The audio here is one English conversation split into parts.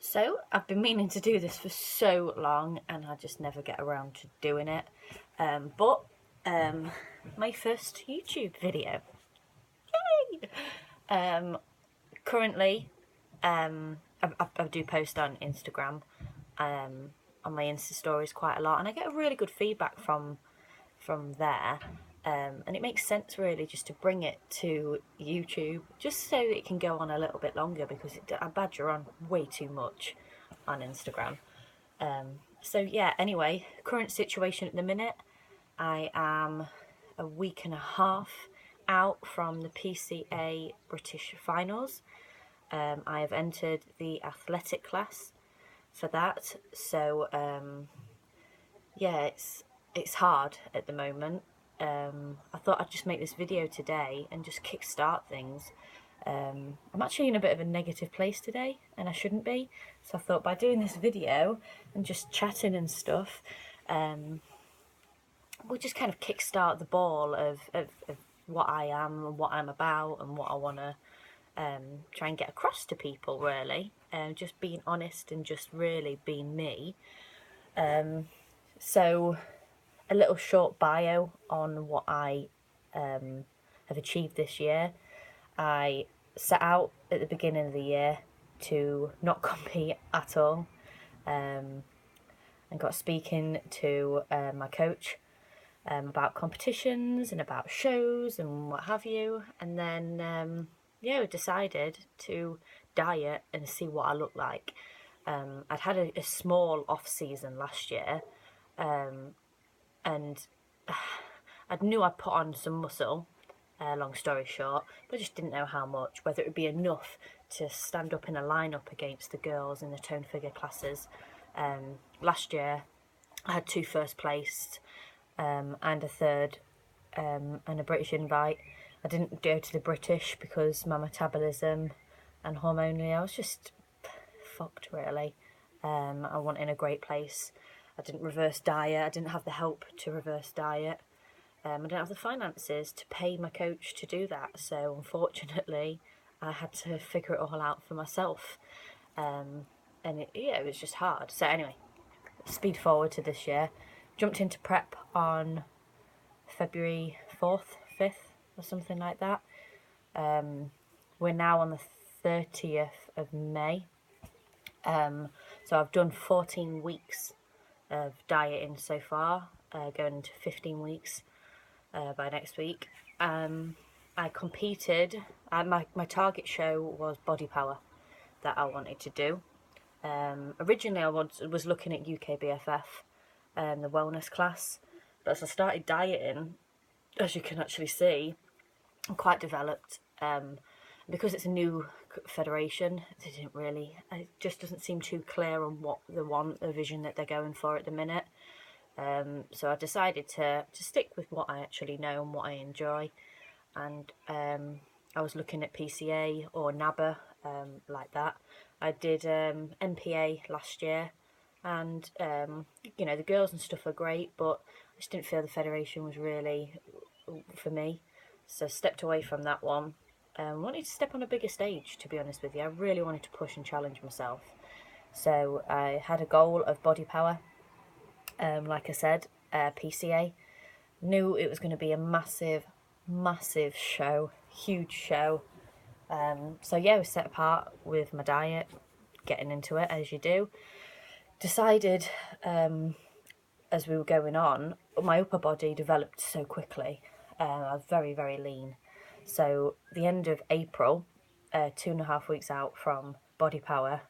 So I've been meaning to do this for so long and I just never get around to doing it. But my first YouTube video. Yay! Currently, I do post on Instagram, on my Insta stories quite a lot, and I get a really good feedback from there. And it makes sense really just to bring it to YouTube just so it can go on a little bit longer, because I badger on way too much on Instagram. So yeah, anyway, current situation at the minute, I am a week and a half out from the PCA British Finals. I have entered the athletic class for that, so yeah, it's hard at the moment. I thought I'd just make this video today and just kickstart things. I'm actually in a bit of a negative place today, and I shouldn't be. So I thought by doing this video and just chatting and stuff, we'll just kind of kickstart the ball of what I am and what I'm about and what I want to try and get across to people, really. Just being honest and just really being me. So a little short bio on what I have achieved this year. I set out at the beginning of the year to not compete at all, and got speaking to my coach about competitions and about shows and what have you. And then yeah, we decided to diet and see what I look like. I'd had a small off season last year, and I knew I'd put on some muscle, long story short, but I just didn't know how much, whether it would be enough to stand up in a lineup against the girls in the tone figure classes. Last year I had 2 first placed, and a third, and a British invite. I didn't go to the British because my metabolism and hormonally I was just fucked, really. I wasn't in a great place. I didn't reverse diet. I didn't have the help to reverse diet. I didn't have the finances to pay my coach to do that. So unfortunately, I had to figure it all out for myself. And it was just hard. So anyway, speed forward to this year. Jumped into prep on February 4th, 5th or something like that. We're now on the 30th of May. So I've done 14 weeks of dieting so far, going into 15 weeks by next week. I competed, my target show was BodyPower that I wanted to do. Originally I was looking at UKBFF, the wellness class, but as I started dieting, as you can actually see, I'm quite developed. Because it's a new federation, it just doesn't seem too clear on what they want, the vision that they're going for at the minute. So I decided to stick with what I actually know and what I enjoy. And I was looking at PCA or NABA, like that. I did MPA last year, and the girls and stuff are great, but I just didn't feel the federation was really for me. So stepped away from that one. Wanted to step on a bigger stage, to be honest with you. I really wanted to push and challenge myself. So I had a goal of BodyPower. Like I said, PCA. Knew it was going to be a massive show, huge show. So yeah, we set apart with my diet, getting into it as you do. Decided, as we were going on, my upper body developed so quickly. I was very, very lean. So the end of April, 2.5 weeks out from BodyPower,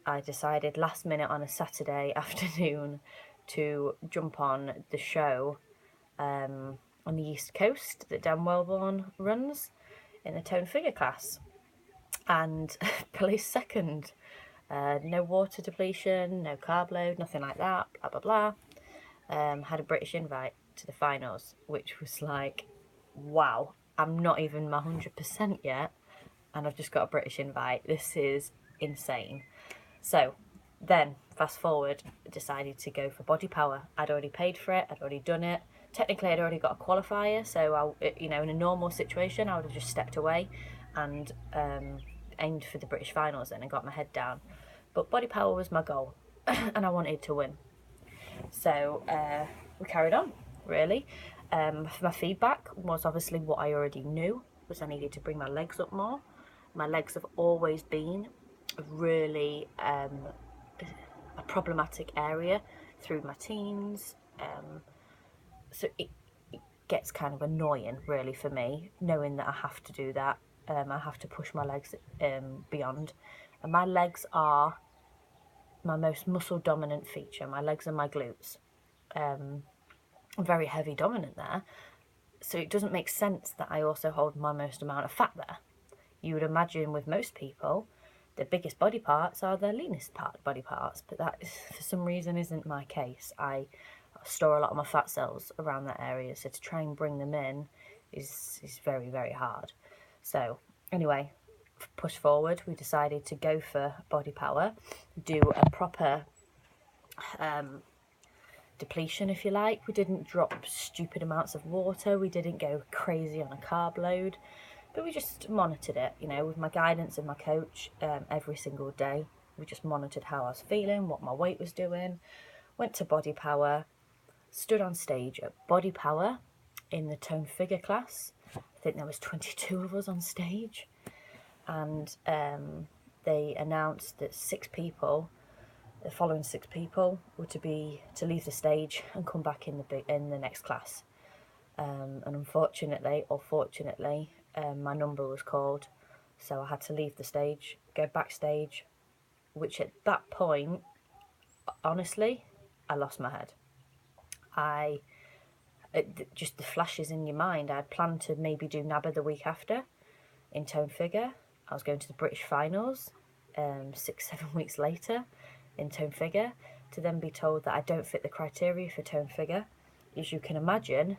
I decided last minute on a Saturday afternoon to jump on the show on the East Coast that Dan Wellborn runs in the tone figure class, and placed second. No water depletion, no carb load, nothing like that, blah blah blah. Had a British invite to the finals, which was like, wow, I'm not even 100% yet, and I've just got a British invite. This is insane. So then, fast forward, decided to go for BodyPower. I'd already paid for it, I'd already done it. Technically, I'd already got a qualifier, so in a normal situation, I would have just stepped away and aimed for the British finals then and got my head down. But BodyPower was my goal and I wanted to win. So we carried on, really. My feedback was obviously what I already knew, was I needed to bring my legs up more. My legs have always been a really a problematic area through my teens. So it gets kind of annoying, really, for me, knowing that I have to do that. I have to push my legs beyond. And my legs are my most muscle dominant feature. My legs and my glutes. Very heavy dominant there. So it doesn't make sense that I also hold my most amount of fat there. You would imagine with most people, the biggest body parts are the leanest body parts, but that for some reason isn't my case. I store a lot of my fat cells around that area, so to try and bring them in is very, very hard. So anyway, push forward, we decided to go for BodyPower, do a proper depletion, if you like. We didn't drop stupid amounts of water, we didn't go crazy on a carb load, but we just monitored it, you know, with my guidance and my coach every single day. We just monitored how I was feeling, what my weight was doing. Went to BodyPower, stood on stage at BodyPower in the tone figure class. I think there was 22 of us on stage, and they announced that the following 6 people were to leave the stage and come back in the next class. And unfortunately, or fortunately, my number was called, so I had to leave the stage, go backstage, which at that point, honestly, I lost my head. Just the flashes in your mind. I had planned to maybe do NABBA the week after in tone figure. I was going to the British Finals 6-7 weeks later in tone figure, to then be told that I don't fit the criteria for tone figure. As you can imagine,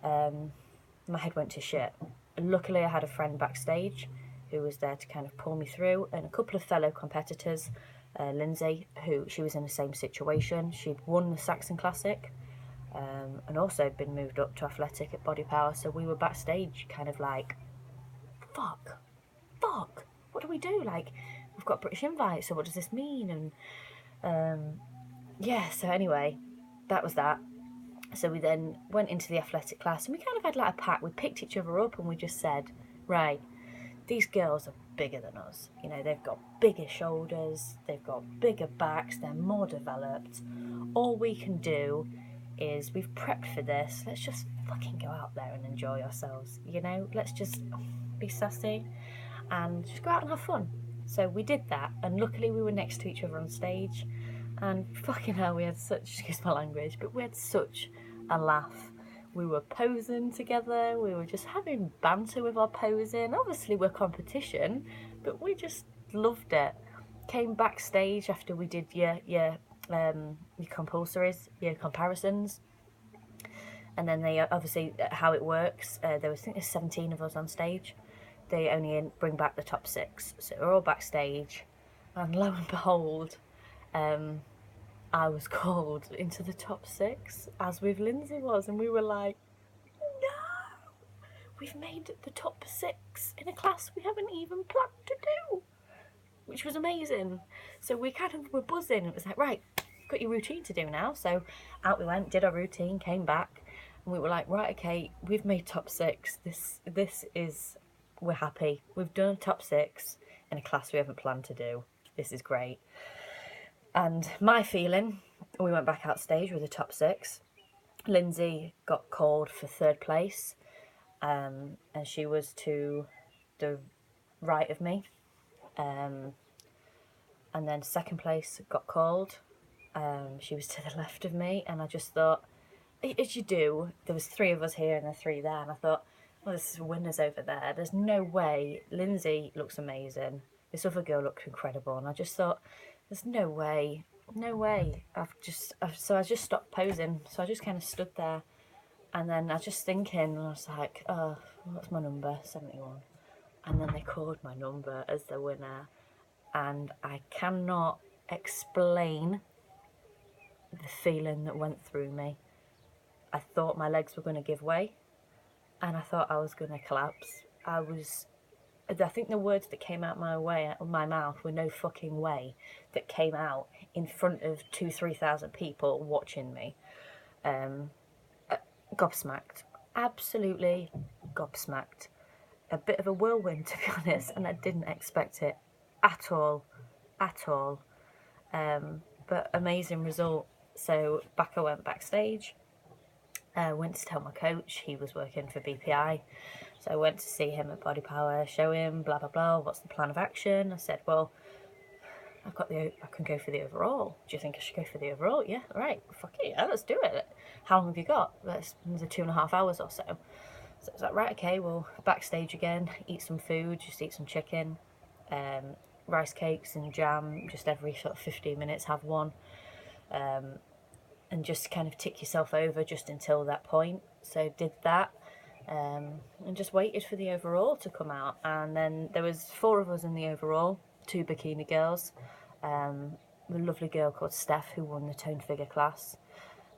my head went to shit. Luckily, I had a friend backstage who was there to kind of pull me through, and a couple of fellow competitors, Lindsay, she was in the same situation. She'd won the Saxon Classic and also been moved up to athletic at BodyPower. So we were backstage kind of like, fuck, what do we do? Like, we've got British invites, so what does this mean? And yeah, so anyway, that was that. So we then went into the athletic class, and we kind of had like a pact. We picked each other up and we just said, right, these girls are bigger than us. You know, they've got bigger shoulders, they've got bigger backs, they're more developed. All we can do is, we've prepped for this, let's just fucking go out there and enjoy ourselves, you know? Let's just be sassy and just go out and have fun. So we did that, and luckily we were next to each other on stage, and fucking hell, we had such, excuse my language, but we had such a laugh. We were posing together, we were just having banter with our posing. Obviously we're competition, but we just loved it. Came backstage after we did your compulsories, your comparisons, and then they obviously, how it works, there was, I think there's 17 of us on stage. They only bring back the top 6, so we're all backstage, and lo and behold, I was called into the top 6, as with Lindsay was, and we were like, no, we've made the top 6 in a class we haven't even planned to do, which was amazing. So we kind of were buzzing. It was like, right, got your routine to do now. So out we went, did our routine, came back, and we were like, right, okay, we've made top 6. This is, we're happy. We've done top 6 in a class we haven't planned to do. This is great. And my feeling, we went back out stage with the top 6. Lindsay got called for 3rd place, and she was to the right of me. And then 2nd place got called. She was to the left of me, and I just thought, as you do, there was 3 of us here and 3 there, and I thought, well, there's winners over there. There's no way. Lindsay looks amazing. This other girl looked incredible, and I just thought, there's no way. So I just stopped posing. So I just kind of stood there, and then I was just thinking, and I was like, oh, what's my number? 71. And then they called my number as the winner, and I cannot explain the feeling that went through me. I thought my legs were going to give way, and I thought I was going to collapse. I think the words that came out my mouth were no fucking way, that came out in front of 2,000-3,000 people watching me. Gobsmacked. Absolutely gobsmacked. A bit of a whirlwind, to be honest, and I didn't expect it at all. But amazing result. So back I went backstage. Went to tell my coach, he was working for BPI. So I went to see him at BodyPower, show him, blah, blah, blah, what's the plan of action? I said, well, I can go for the overall. Do you think I should go for the overall? Yeah, all right, fuck it, yeah, let's do it. How long have you got? That's 2.5 hours or so. So I was like, right, okay, well, backstage again, eat some food, just eat some chicken, rice cakes and jam, just every sort of 15 minutes have one. And just kind of tick yourself over just until that point. So did that, and just waited for the overall to come out. And then there was 4 of us in the overall, 2 bikini girls, a lovely girl called Steph who won the toned figure class,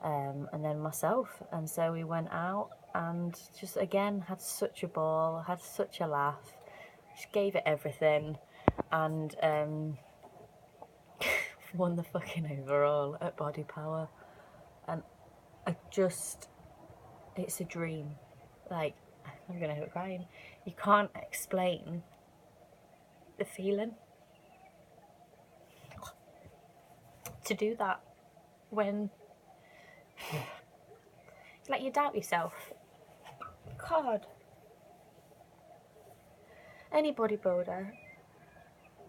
and then myself. And so we went out and just again had such a ball, had such a laugh, just gave it everything, and won the fucking overall at BodyPower. And it's a dream. Like, I'm gonna end up crying. You can't explain the feeling to do that when it's like you doubt yourself. God, any bodybuilder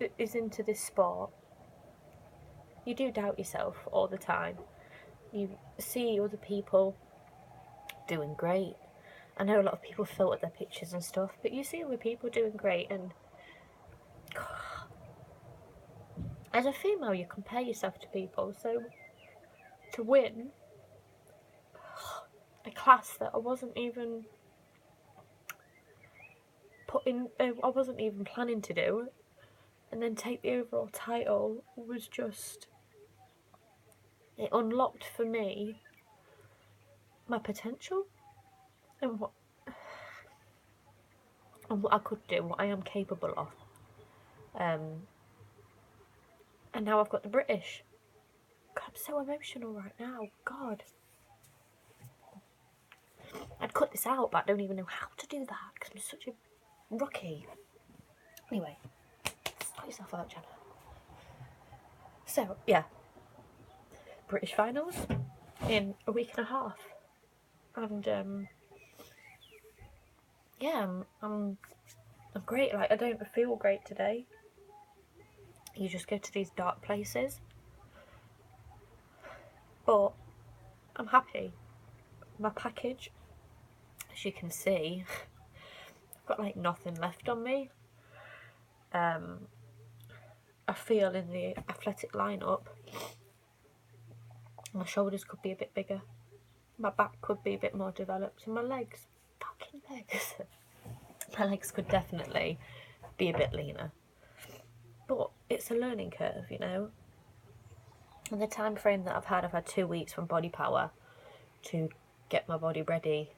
that is into this sport, you do doubt yourself all the time. You see other people doing great. I know a lot of people filter their pictures and stuff, but you see other people doing great, and as a female you compare yourself to people, so to win a class that I wasn't even I wasn't even planning to do, and then take the overall title was just, it unlocked for me my potential and what I could do, what I am capable of. And now I've got the British. God, I'm so emotional right now. God. I'd cut this out, but I don't even know how to do that because I'm such a rookie. Anyway, sort yourself out, Jenna. So, yeah. British Finals in a week and a half. And, yeah, I'm great. Like, I don't feel great today. You just go to these dark places. But I'm happy. My package, as you can see, I've got like nothing left on me. I feel in the athletic lineup, my shoulders could be a bit bigger. My back could be a bit more developed. And my legs, fucking legs. My legs could definitely be a bit leaner. But it's a learning curve, you know. And the time frame that I've had 2 weeks from BodyPower to get my body ready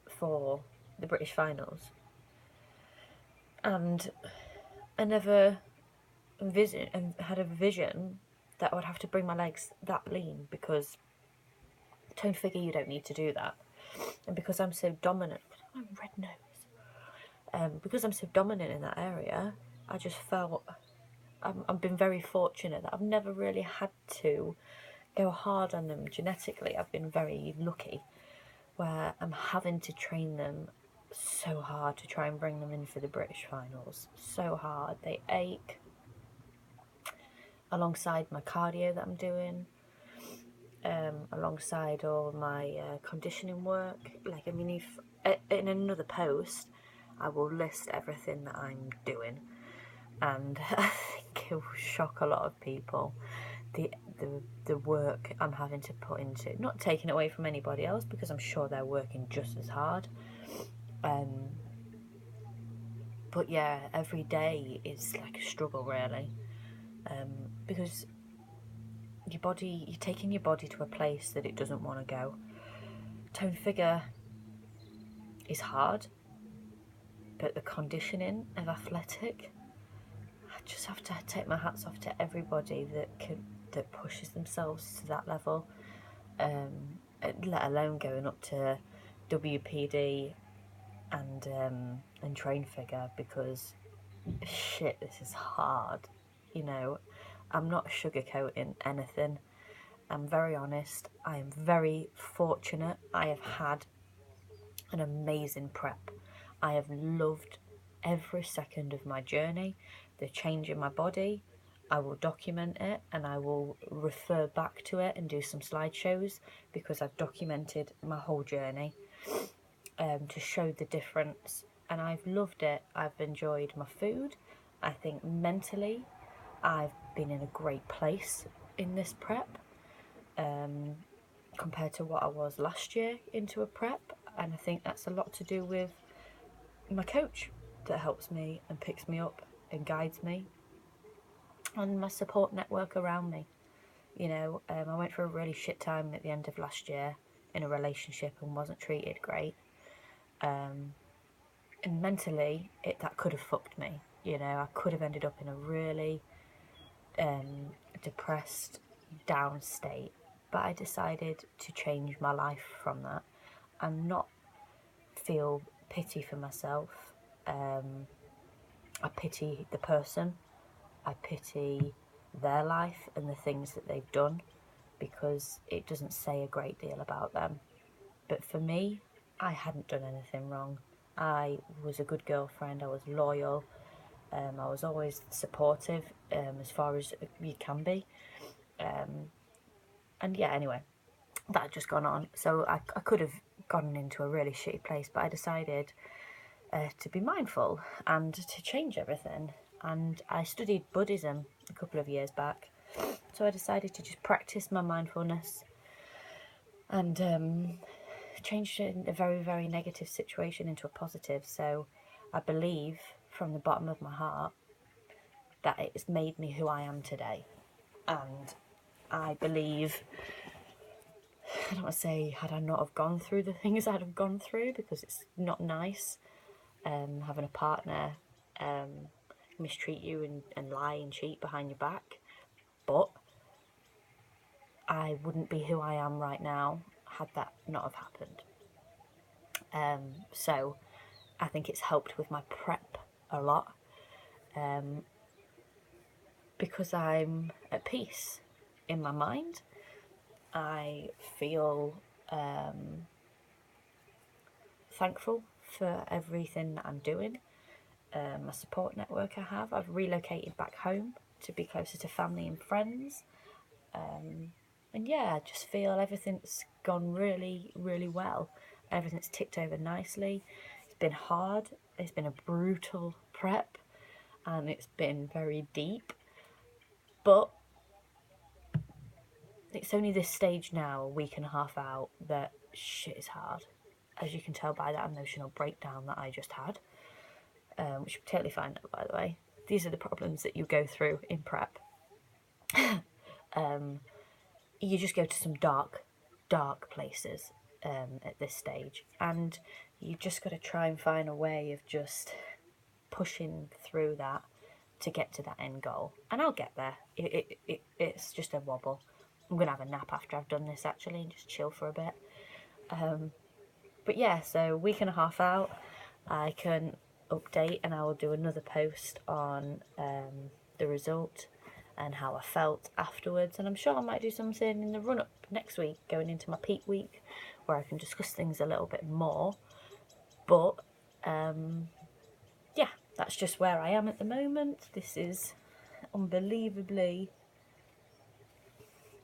for the British Finals. And I never had a vision that I would have to bring my legs that lean, because toned figure you don't need to do that. And because I'm so dominant, my red nose. Because I'm so dominant in that area, I just felt I've been very fortunate that I've never really had to go hard on them genetically. I've been very lucky where I'm having to train them so hard to try and bring them in for the British Finals. So hard. They ache alongside my cardio that I'm doing, alongside all my conditioning work. Like, I mean, if in another post I will list everything that I'm doing, and I think it will shock a lot of people, the work I'm having to put into, not taking away from anybody else because I'm sure they're working just as hard, but yeah, every day is like a struggle really, because you're taking your body to a place that it doesn't want to go. Toned figure is hard. but the conditioning of athletic, I just have to take my hats off to everybody that pushes themselves to that level, let alone going up to WPD and train figure, because shit, this is hard. You know, I'm not sugarcoating anything. I'm very honest. I am very fortunate. I have had an amazing prep. I have loved every second of my journey, the change in my body. I will document it and I will refer back to it and do some slideshows, because I've documented my whole journey to show the difference. And I've loved it. I've enjoyed my food. I think mentally I've been in a great place in this prep, compared to what I was last year into a prep. And I think that's a lot to do with my coach that helps me and picks me up and guides me, and my support network around me. You know, I went through a really shit time at the end of last year in a relationship and wasn't treated great. And mentally, that could have fucked me. You know, I could have ended up in a really depressed, down state. But I decided to change my life from that and not feel pity for myself. I pity the person. I pity their life and the things that they've done, because it doesn't say a great deal about them. But for me, I hadn't done anything wrong. I was a good girlfriend. I was loyal. I was always supportive, as far as you can be. And yeah, anyway, that had just gone on. So I could have gone into a really shitty place, but I decided to be mindful and to change everything. And I studied Buddhism a couple of years back, so I decided to just practice my mindfulness and changed a very, very negative situation into a positive. So I believe from the bottom of my heart that it's made me who I am today. And I believe, I don't want to say had I not have gone through the things I'd have gone through, because it's not nice having a partner mistreat you and lie and cheat behind your back. But I wouldn't be who I am right now had that not have happened. So I think it's helped with my prep a lot, because I'm at peace in my mind. I feel thankful for everything that I'm doing. My support network I have. I've relocated back home to be closer to family and friends. And yeah, I just feel everything's gone really, really well. Everything's ticked over nicely. It's been hard. It's been a brutal prep, and it's been very deep. But it's only this stage now, a week and a half out, that shit is hard. As you can tell by that emotional breakdown that I just had, which I'm totally fine, by the way. These are the problems that you go through in prep. You just go to some dark places at this stage, and you just got to try and find a way of just pushing through that to get to that end goal. And I'll get there. It's just a wobble. I'm gonna have a nap after I've done this, actually, and just chill for a bit. But yeah, so week and a half out, I can update, and I will do another post on the result and how I felt afterwards. And I'm sure I might do something in the run-up next week, going into my peak week, where I can discuss things a little bit more. But yeah, that's just where I am at the moment. This is unbelievably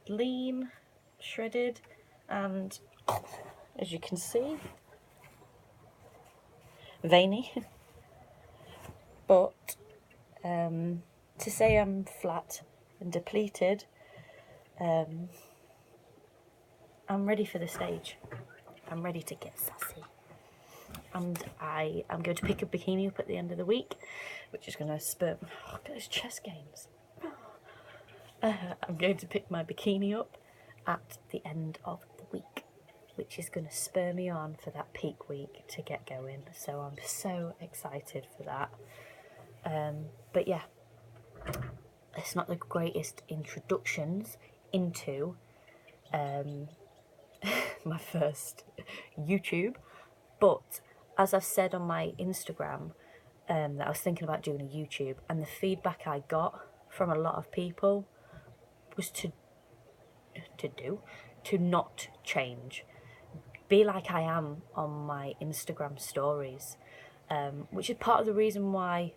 lean, shredded, and as you can see, veiny. But to say I'm flat and depleted, I'm ready for the stage. I'm ready to get sassy. And I am going to pick a bikini up at the end of the week, which is going to spur... Oh, look at those chess games. I'm going to pick my bikini up at the end of the week. which is going to spur me on for that peak week to get going. So I'm so excited for that. But yeah, it's not the greatest introductions into my first YouTube, but as I've said on my Instagram, that I was thinking about doing a YouTube, and the feedback I got from a lot of people was to not change, be like I am on my Instagram stories, which is part of the reason why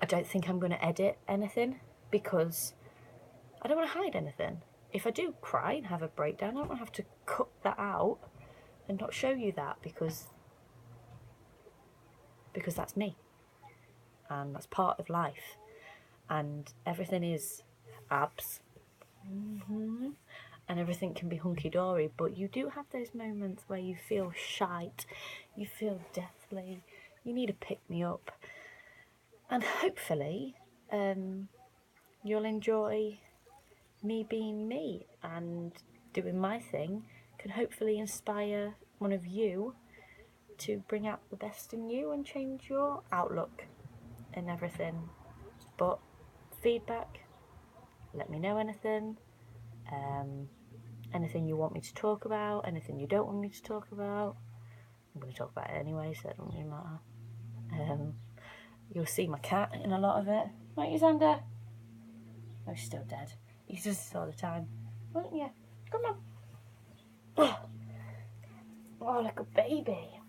I don't think I'm going to edit anything, because I don't want to hide anything. If I do cry and have a breakdown, I don't want to have to cut that out and not show you that, because that's me, and that's part of life, and everything is abs, and everything can be hunky-dory, but you do have those moments where you feel shite, you feel deathly, you need to pick me up, and hopefully you'll enjoy me being me and doing my thing, can hopefully inspire one of you to bring out the best in you and change your outlook and everything. But feedback, let me know anything, anything you want me to talk about, anything you don't want me to talk about. I'm going to talk about it anyway, so it doesn't really matter. You'll see my cat in a lot of it. Won't you, Xander? Oh, he's still dead. He does this all the time. Won't you? Come on. Oh, like a baby.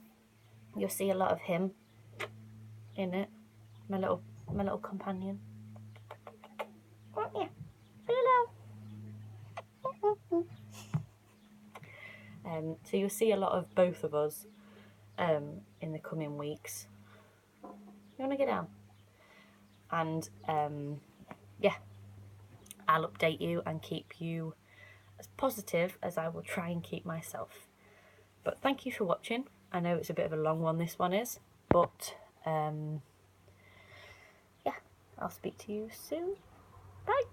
You'll see a lot of him in it. My little companion. Won't you? Hello. So you'll see a lot of both of us in the coming weeks. You want to get down? And yeah, I'll update you and keep you as positive as I will try and keep myself. But thank you for watching. I know it's a bit of a long one, this one is, but yeah, I'll speak to you soon. Bye.